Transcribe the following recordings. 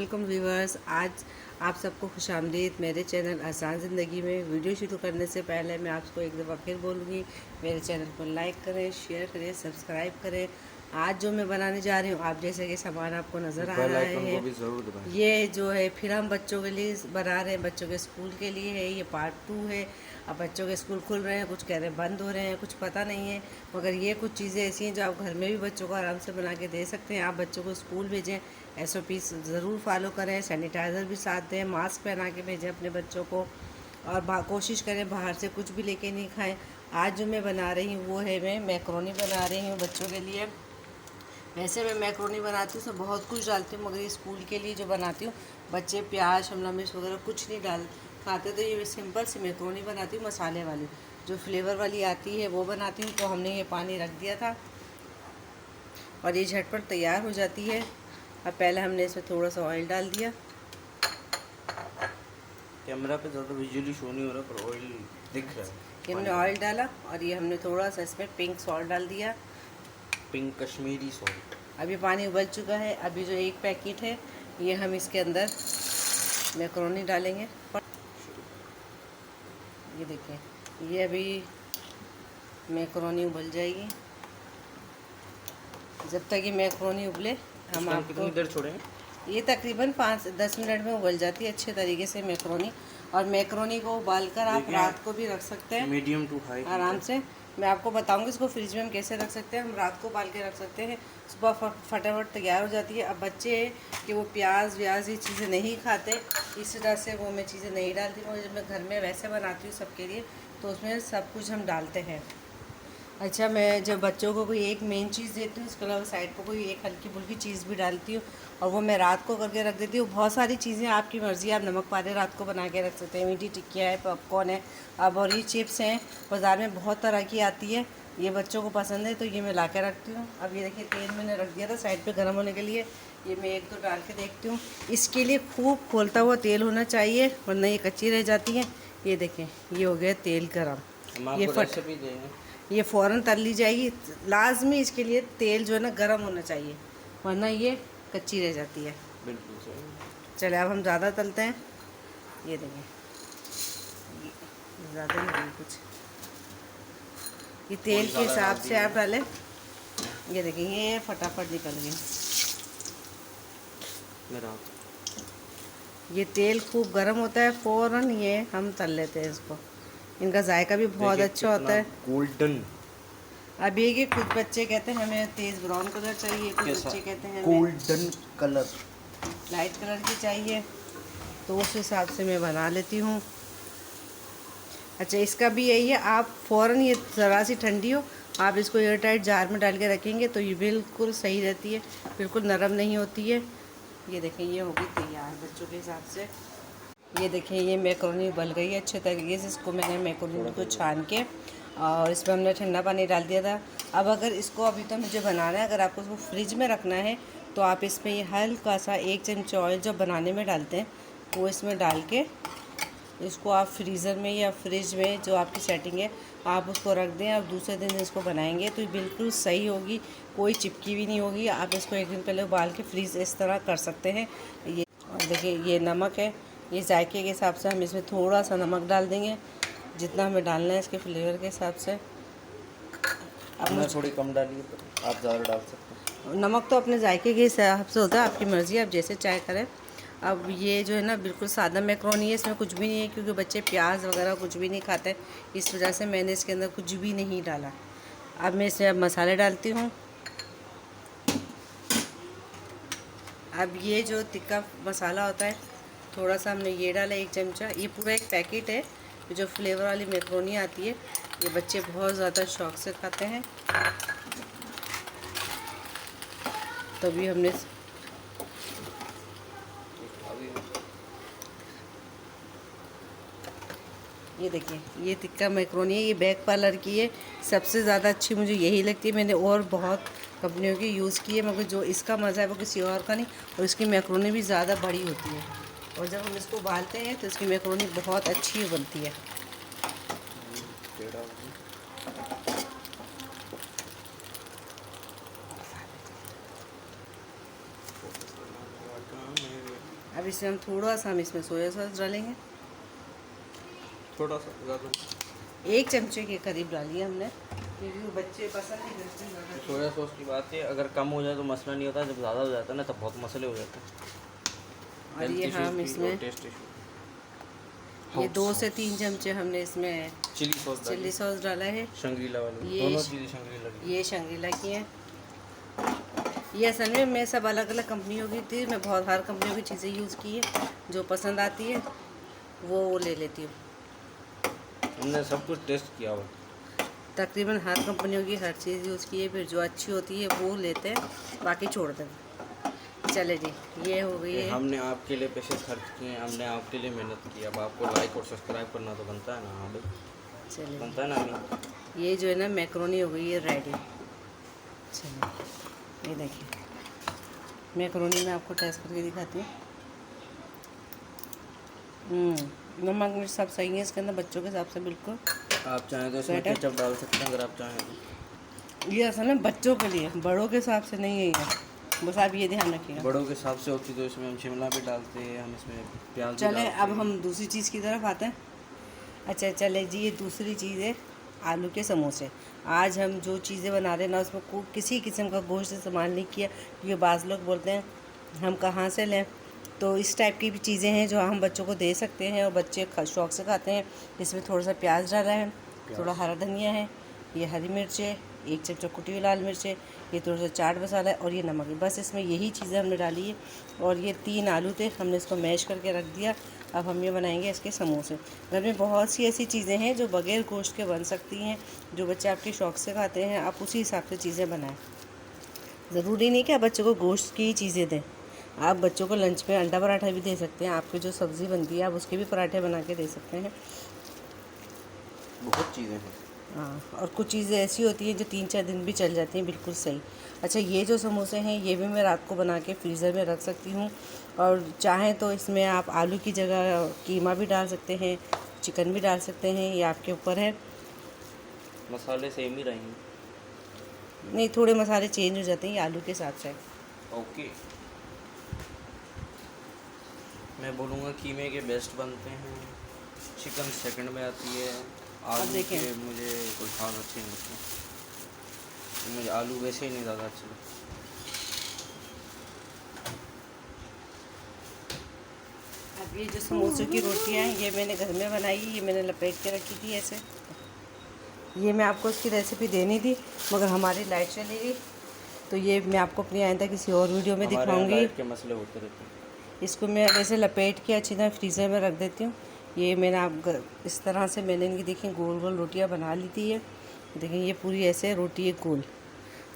वालेकुम व्यूवर्स। आज आप सबको खुशामदीद मेरे चैनल आसान ज़िंदगी में। वीडियो शुरू करने से पहले मैं आपको एक दफ़ा फिर बोलूँगी, मेरे चैनल को लाइक करें, शेयर करें, सब्सक्राइब करें। आज जो मैं बनाने जा रही हूँ, आप जैसे कि सामान आपको नज़र आ रहा है, ये जो है फिर हम बच्चों के लिए बना रहे हैं, बच्चों के स्कूल के लिए है। ये पार्ट 2 है। अब बच्चों के स्कूल खुल रहे हैं, कुछ कह रहे हैं बंद हो रहे हैं, कुछ पता नहीं है, मगर ये कुछ चीज़ें ऐसी हैं जो आप घर में भी बच्चों को आराम से बना के दे सकते हैं। आप बच्चों को स्कूल भेजें, SOP ज़रूर फॉलो करें, सैनिटाइज़र भी साथ दें, मास्क पहना के भेजें अपने बच्चों को, और कोशिश करें बाहर से कुछ भी लेके नहीं खाएं। आज जो मैं बना रही हूँ वो है, मैं मैक्रोनी बना रही हूँ बच्चों के लिए। वैसे मैं मैक्रोनी बनाती हूँ उसमें बहुत कुछ डालती हूँ, मगर ये स्कूल के लिए जो बनाती हूँ, बच्चे प्याज शिमला मिर्च वगैरह कुछ नहीं डाल खाते, तो ये सिंपल सी मैक्रोनी बनाती हूँ, मसाले वाली जो फ्लेवर वाली आती है वो बनाती हूँ। तो हमने ये पानी रख दिया था और ये झटपट तैयार हो जाती है। अब पहले हमने इसमें थोड़ा सा ऑयल डाल दिया। कैमरा पे ज़्यादा विजुअली शो नहीं हो रहा, पर ऑयल दिख रहा है। ये हमने ऑयल डाला और ये हमने थोड़ा सा इसमें पिंक सॉल्ट डाल दिया, पिंक कश्मीरी सॉल्ट। अभी पानी उबल चुका है। अभी जो एक पैकेट है ये हम इसके अंदर मैक्रोनी डालेंगे। ये देखिए, ये अभी मैक्रोनी उबल जाएगी। जब तक ये मैक्रोनी उबले हम आपको कितनी देर छोड़ेंगे? ये तकरीबन 5-10 मिनट में उबल जाती है अच्छे तरीके से मैक्रोनी। और मैक्रोनी को उबालकर आप रात को भी रख सकते हैं, मीडियम टू हाई आराम से। मैं आपको बताऊंगी इसको फ्रिज में हम कैसे रख सकते हैं। हम रात को उबाल के रख सकते हैं, सुबह फटाफट तैयार हो जाती है। अब बच्चे कि वो प्याज व्याज ये चीज़ें नहीं खाते, इस वजह से वो मैं चीज़ें नहीं डालती। मगर जब मैं घर में वैसे बनाती हूँ सबके लिए, तो उसमें सब कुछ हम डालते हैं। अच्छा, मैं जब बच्चों को कोई एक मेन चीज़ देती हूँ, उसके अलावा साइड पर कोई एक हल्की फुल्की चीज़ भी डालती हूँ, और वो मैं रात को करके रख देती हूँ। बहुत सारी चीज़ें आपकी मर्ज़ी, आप नमक पारे रात को बना के रख सकते हैं, मीठी टिक्कियाँ है, पॉपकॉर्न है, अब और ये चिप्स हैं, बाज़ार में बहुत तरह की आती है। ये बच्चों को पसंद है तो ये मैं ला के रखती हूँ। अब ये देखिए, तेल मैंने रख दिया था साइड पर गर्म होने के लिए। ये मैं एक दो डाल के देखती हूँ। इसके लिए खूब खोलता हुआ तेल होना चाहिए, वरना ये कच्ची रह जाती हैं। ये देखें, ये हो गया तेल गर्म, ये फ़ौरन तल ली जाएगी। लाजमी इसके लिए तेल जो है ना गर्म होना चाहिए, वरना ये कच्ची रह जाती है। बिल्कुल सही। चले अब हम ज़्यादा तलते हैं। ये देखें, ज़्यादा ही नहीं कुछ, ये तेल के हिसाब से आप डालें। ये देखिए, ये फटाफट निकल गए। ये तेल खूब गर्म होता है, फ़ौरन ये हम तल लेते हैं इसको। इनका जायका भी बहुत अच्छा होता है, गोल्डन। अब ये कि कुछ बच्चे कहते हैं हमें तेज़ ब्राउन कलर चाहिए, कुछ बच्चे कहते हैं गोल्डन कलर, लाइट कलर की चाहिए, तो उस हिसाब से मैं बना लेती हूँ। अच्छा, इसका भी यही है, आप फ़ौरन ये ज़रा सी ठंडी हो, आप इसको एयर टाइट जार में डाल के रखेंगे तो ये बिल्कुल सही रहती है, बिल्कुल नरम नहीं होती है। ये देखें, ये होगी तैयार बच्चों के हिसाब से। ये देखें, ये मैक्रोनी उबल गई है अच्छे तरीके से। इसको मैंने मैक्रोनी को छान के और इसमें हमने ठंडा पानी डाल दिया था। अब अगर इसको अभी तो मुझे बनाना है, अगर आपको इसको फ्रिज में रखना है तो आप इसमें ये हल्का सा 1 चमचा ऑयल जो बनाने में डालते हैं वो इसमें डाल के इसको आप फ्रीज़र में या फ्रिज में जो आपकी सेटिंग है आप उसको रख दें। और दूसरे दिन इसको बनाएंगे तो बिल्कुल सही होगी, कोई चिपकी भी नहीं होगी। आप इसको एक दिन पहले उबाल के फ्रीज़ इस तरह कर सकते हैं। ये और देखिए, ये नमक है, ये जायके के हिसाब से हम इसमें थोड़ा सा नमक डाल देंगे, जितना हमें डालना है इसके फ्लेवर के हिसाब से। अब थोड़ी कम डालिए, तो आप ज़्यादा डाल सकते हैं। नमक तो अपने जायके के हिसाब से होता है, आपकी मर्ज़ी, आप जैसे चाहे करें। अब ये जो है ना बिल्कुल सादा मैक्रोनी है, इसमें कुछ भी नहीं है, क्योंकि बच्चे प्याज वगैरह कुछ भी नहीं खाते, इस वजह से मैंने इसके अंदर कुछ भी नहीं डाला। अब मैं इसमें अब मसाले डालती हूँ। अब ये जो तिक्का मसाला होता है, थोड़ा सा हमने ये डाला 1 चमचा। ये पूरा एक पैकेट है, जो फ्लेवर वाली मैक्रोनी आती है, ये बच्चे बहुत ज़्यादा शौक़ से खाते हैं। तभी हमने ये देखिए, ये तिक्का मैक्रोनी है, ये बैग पार्लर की है, सबसे ज़्यादा अच्छी मुझे यही लगती है। मैंने और बहुत कंपनियों की यूज़ की है, मगर जो इसका मज़ा है वो किसी और का नहीं, और इसकी मैक्रोनी भी ज़्यादा बड़ी होती है, और जब हम इसको उबालते हैं तो इसकी मैक्रोनी बहुत अच्छी बनती है। अब इसमें हम थोड़ा सा इसमें सोया सॉस डालेंगे, थोड़ा सा ज़्यादा। 1 चमचे के करीब डालिए हमने, क्योंकि वो बच्चे पसंद नहीं करते हैं ज़्यादा। सोया सॉस की बात है, अगर कम हो जाए तो मसला नहीं होता, जब ज़्यादा हो जाता है ना तब बहुत मसले हो जाते हैं। और ये हम इसमें टेस्ट इशू। ये 2 से 3 चमचे हमने इसमें चिली सॉस डाला है। शंग्रीला वाली, ये दोनों चीज़ें शंग्रीला की। ये शंग्रीला की है। ये असल में मैं सब अलग अलग कंपनियों की थी, मैं बहुत हर कंपनियों की चीज़ें यूज़ की है, जो पसंद आती है वो ले लेती हूँ। हमने सब कुछ टेस्ट किया हुआ। तकरीबन हर कंपनियों की हर चीज़ यूज़ की है, फिर जो अच्छी होती है वो लेते हैं, बाकी छोड़ देते हैं। चले जी, ये हो गई है। हमने आपके लिए पैसे खर्च किए, हमने आपके लिए मेहनत की, अब आपको लाइक और सब्सक्राइब करना तो बनता है ना। हाँ भाई, चलिए, बनता है ना हमें। ये जो है ना मैक्रोनी हो गई है रेडी। चलिए, ये देखिए मैक्रोनी में आपको टेस्ट करके दिखाती हूँ। नमक मिर्च सब सही है इसके अंदर, बच्चों के हिसाब से बिल्कुल। आप चाहें तो इसमें केचप डाल सकते हैं, अगर आप चाहें तो। ये असल में बच्चों के लिए, बड़ों के हिसाब से नहीं है ये, बस आप ये ध्यान रखिएगा। बड़ों के हिसाब से होती तो इसमें हम शिमला भी डालते हैं, हम इसमें प्याज भी चले डालते अब हैं। हम दूसरी चीज़ की तरफ आते हैं। अच्छा चले जी, ये दूसरी चीज़ है आलू के समोसे। आज हम जो चीज़ें बना रहे हैं ना, उसमें किसी किस्म का गोश्त इस्तेमाल नहीं किया, क्योंकि बाज़ लोग बोलते हैं हम कहाँ से लें। तो इस टाइप की भी चीज़ें हैं जो हम बच्चों को दे सकते हैं और बच्चे शौक़ से खाते हैं। इसमें थोड़ा सा प्याज डाला है, थोड़ा हरा धनिया है, ये हरी मिर्च है, 1 चमचा कुटी हुई लाल मिर्च है, ये थोड़ा सा चाट मसाला है और ये नमक है। बस इसमें यही चीज़ें हमने डाली है। और ये 3 आलू थे, हमने इसको मैश करके रख दिया। अब हम ये बनाएंगे इसके समोसे। घर में बहुत सी ऐसी चीज़ें हैं जो बग़ैर गोश्त के बन सकती हैं, जो बच्चे आपके शौक़ से खाते हैं, आप उसी हिसाब से चीज़ें बनाएं। ज़रूरी नहीं कि आप बच्चों को गोश्त की ही चीज़ें दें, आप बच्चों को लंच में अंडा पराठा भी दे सकते हैं। आपकी जो सब्ज़ी बनती है आप उसके भी पराठे बना के दे सकते हैं। बहुत चीज़ें हैं। हाँ, और कुछ चीज़ें ऐसी होती हैं जो 3-4 दिन भी चल जाती हैं, बिल्कुल सही। अच्छा, ये जो समोसे हैं ये भी मैं रात को बना के फ्रीज़र में रख सकती हूँ, और चाहें तो इसमें आप आलू की जगह कीमा भी डाल सकते हैं, चिकन भी डाल सकते हैं, ये आपके ऊपर है। मसाले सेम ही रहेंगे? नहीं, थोड़े मसाले चेंज हो जाते हैं ये आलू के साथ से। ओके, मैं बोलूँगा कीमे के बेस्ट बनते हैं, चिकन सेकंड में आती है, आलू के मुझे कोई खास अच्छे नहीं लगते, मुझे आलू वैसे ही नहीं ज़्यादा अच्छे लगते। अब ये जो समोसे की रोटियां हैं ये मैंने घर में बनाई, ये मैंने लपेट के रखी थी ऐसे। ये मैं आपको इसकी रेसिपी देनी थी मगर हमारी लाइट चली गई, तो ये मैं आपको अपनी आइंदा किसी और वीडियो में दिखाऊंगी। लाइट के मसले होते रहते हैं। इसको मैं ऐसे लपेट के अच्छी तरह फ्रीज़र में रख देती हूँ। ये मैंने आप इस तरह से मैंने इनकी देखिए गोल गोल रोटियां बना ली थी। ये देखिए ये पूरी ऐसे रोटी है गोल।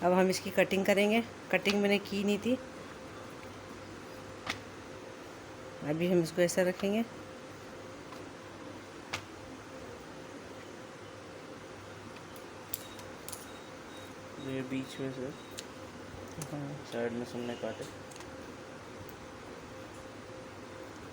अब हम इसकी कटिंग करेंगे, कटिंग मैंने की नहीं थी। अभी हम इसको ऐसा रखेंगे, ये बीच में से साइड में सबने काटे।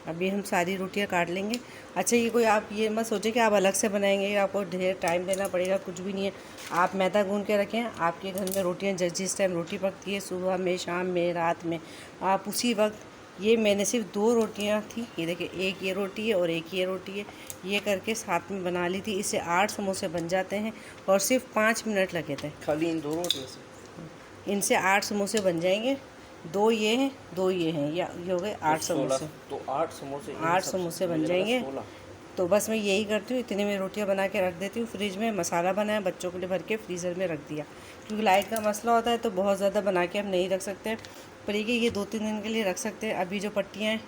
अभी हम सारी रोटियां काट लेंगे। अच्छा, ये कोई आप ये मत सोचें कि आप अलग से बनाएंगे, आपको ढेर टाइम देना पड़ेगा, कुछ भी नहीं है। आप मैदा गूंद के रखें, आपके घर में रोटियां जिस टाइम रोटी पकती है, सुबह में, शाम में, रात में, आप उसी वक्त। ये मैंने सिर्फ 2 रोटियां थी, ये देखिए, एक ये रोटी है और एक ये रोटी है, ये करके साथ में बना ली थी। इससे 8 समोसे बन जाते हैं और सिर्फ 5 मिनट लगे थे खाली इन 2 रोटियों से। इनसे 8 समोसे बन जाएंगे। 2 ये हैं, 2 ये हैं, या ये हो गए 8 समोसे। तो 8 समोसे, 8 समोसे बन जाएंगे। तो बस मैं यही करती हूँ, इतनी में रोटियां बना के रख देती हूँ फ्रिज में। मसाला बनाया, बच्चों के लिए भर के फ्रीज़र में रख दिया, क्योंकि लाइट का मसला होता है तो बहुत ज़्यादा बना के हम नहीं रख सकते। पर ये 2-3 दिन के लिए रख सकते हैं। अभी जो पट्टियाँ हैं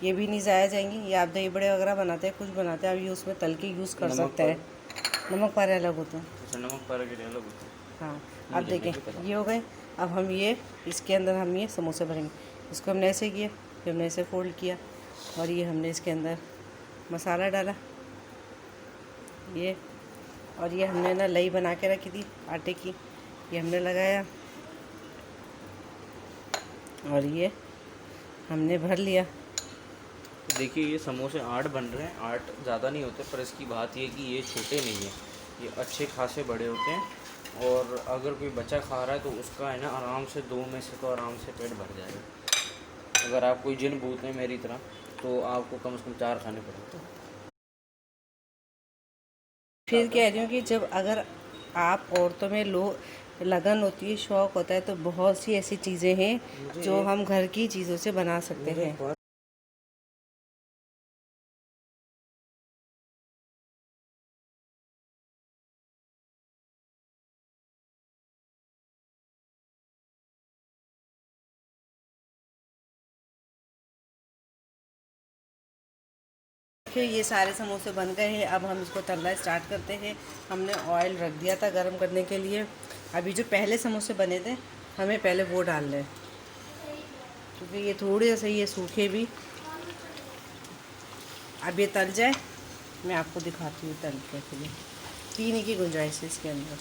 ये भी नहीं ज़ाया जाएंगी। ये आप दही बड़े वगैरह बनाते हैं, कुछ बनाते हैं, अब ये उसमें तल के यूज़ कर सकते हैं। नमक पारे अलग होते हैं। अच्छा, नमक पारे के अलग होते हैं। हाँ, अब देखें ये हो गए। अब हम ये इसके अंदर हम ये समोसे भरेंगे। इसको हमने ऐसे किया, फिर हमने ऐसे फोल्ड किया और ये हमने इसके अंदर मसाला डाला ये, और ये हमने ना लई बना के रखी थी आटे की, ये हमने लगाया और ये हमने भर लिया। देखिए ये समोसे 8 बन रहे हैं, 8 ज़्यादा नहीं होते, पर इसकी बात ये कि ये छोटे नहीं हैं, ये अच्छे खासे बड़े होते हैं। और अगर कोई बच्चा खा रहा है तो उसका है ना आराम से 2 में से तो आराम से पेट भर जाएगा। अगर आप कोई जिन भूत हैं मेरी तरह तो आपको कम से कम 4 खाने पड़ेंगे। फिर कह रही हूँ कि जब अगर आप औरतों में लगन होती है, शौक़ होता है, तो बहुत सी ऐसी चीज़ें हैं जो हम घर की चीज़ों से बना सकते हैं। ये सारे समोसे बन गए हैं। अब हम इसको तलना स्टार्ट करते हैं। हमने ऑयल रख दिया था गरम करने के लिए। अभी जो पहले समोसे बने थे हमें पहले वो डालने हैं, क्योंकि ये थोड़े से ये सूखे भी। अब ये तल जाए, मैं आपको दिखाती हूँ तल के लिए। पीने की गुंजाइश है इसके अंदर।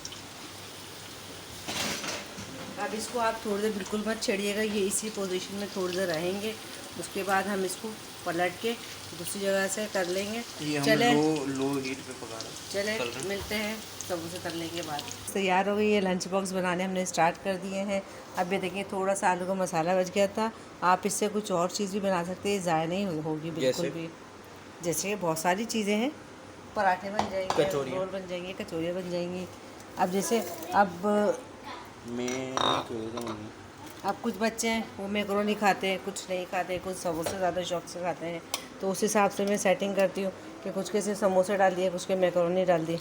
अब इसको आप थोड़ी देर बिल्कुल मत छेड़िएगा, ये इसी पोजीशन में थोड़ी देर रहेंगे। उसके बाद हम इसको पलट के दूसरी जगह से कर लेंगे। चले लो हीट पे पका रहे हैं। चले मिलते हैं समोसे तलने के बाद। तैयार हो गई है। लंच बॉक्स बनाने हमने स्टार्ट कर दिए हैं। अब ये देखिए थोड़ा सा आलू का मसाला बच गया था। आप इससे कुछ और चीज़ भी बना सकते हैं, ज़ाया नहीं होगी बिल्कुल भी। जैसे बहुत सारी चीज़ें हैं, पराठे बन जाएंगे, रोल बन जाएंगे, कचौरियाँ बन जाएंगी। अब जैसे अब कुछ बच्चे हैं वो मैकरोनी खाते हैं, कुछ नहीं खाते, कुछ समोसे ज़्यादा शौक से खाते हैं। तो उस हिसाब से मैं सेटिंग करती हूँ कि कुछ के सिर्फ समोसे डाल दिए, कुछ के मैकरोनी डाल दी।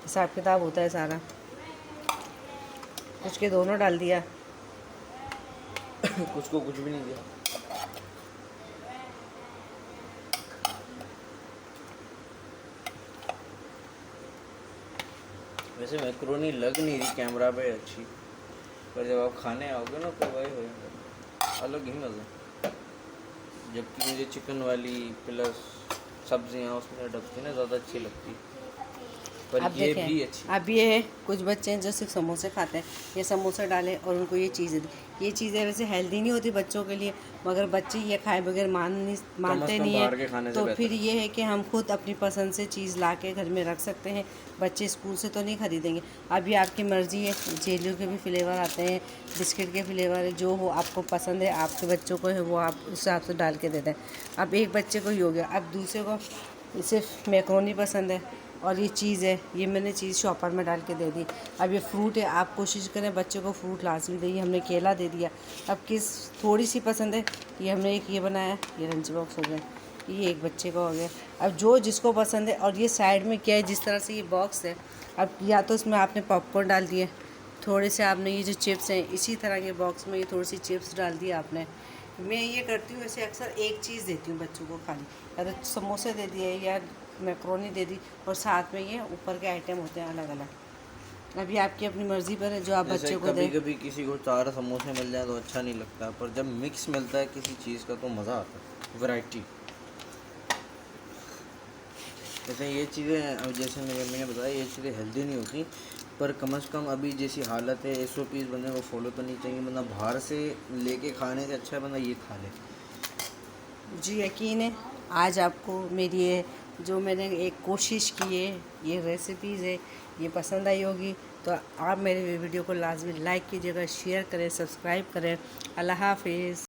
हिसाब किताब होता है सारा। कुछ के दोनों डाल दिया, कुछ को कुछ भी नहीं दिया। वैसे मैक्रोनी लग नहीं रही कैमरा पे अच्छी, पर जब आप खाने आओगे ना तो वही होगा, अलग ही मज़ा। जबकि मुझे चिकन वाली प्लस सब्जियाँ उसमें डबकी ना ज़्यादा अच्छी लगती, पर अब ये देखें, भी अच्छी। अब ये है कुछ बच्चे हैं जो सिर्फ समोसे खाते हैं। ये समोसे डालें और उनको ये चीज़ें दी। ये चीज़ें वैसे हेल्दी नहीं होती बच्चों के लिए, मगर बच्चे ये खाए बगैर मानते नहीं है। तो फिर ये है कि हम खुद अपनी पसंद से चीज़ ला के घर में रख सकते हैं। बच्चे स्कूल से तो नहीं खरीदेंगे। अब ये आपकी मर्ज़ी है, जेलियों के भी फ्लेवर आते हैं, बिस्किट के फ्लेवर है, जो हो आपको पसंद है, आपके बच्चों को है वो आप उस हिसाब से डाल के दे दें। अब एक बच्चे को ही हो गया, अब दूसरे को सिर्फ मैक्रोनी पसंद है और ये चीज़ है, ये मैंने चीज़ शॉपर में डाल के दे दी। अब ये फ्रूट है, आप कोशिश करें बच्चे को फ्रूट लाजमी दें। हमने केला दे दिया। अब किस थोड़ी सी पसंद है, ये हमने एक ये बनाया, ये लंच बॉक्स हो गया, ये एक बच्चे का हो गया। अब जो जिसको पसंद है। और ये साइड में क्या है, जिस तरह से ये बॉक्स है, अब या तो इसमें आपने पॉपकॉर्न डाल दिए, थोड़े से आपने ये जो चिप्स हैं इसी तरह के बॉक्स में ये थोड़ी सी चिप्स डाल दी आपने। मैं ये करती हूँ, वैसे अक्सर एक चीज़ देती हूँ बच्चों को खाली, या तो समोसे दे दिए या मैक्रोनी दे दी, और साथ में ये ऊपर के आइटम होते हैं अलग अलग। अभी आपकी अपनी मर्ज़ी पर है जो आप बच्चे को दें। कभी किसी को 4 समोसे मिल जाए तो अच्छा नहीं लगता, पर जब मिक्स मिलता है किसी चीज़ का तो मज़ा आता है, वैरायटी। जैसे ये चीज़ें, जैसे मैंने बताया, ये चीज़ें हेल्दी नहीं होती, पर कम से कम अभी जैसी हालत है SOPs बंदे को फॉलो तो नहीं चाहिए। बंदा बाहर से लेके खाने से अच्छा है बंदा ये खा ले। जी यकीन है, आज आपको मेरी ये जो मैंने एक कोशिश की है, ये रेसिपीज़ है, ये पसंद आई होगी। तो आप मेरे वीडियो को लाजमी लाइक कीजिएगा, शेयर करें, सब्सक्राइब करें। अल्लाह हाफिज़।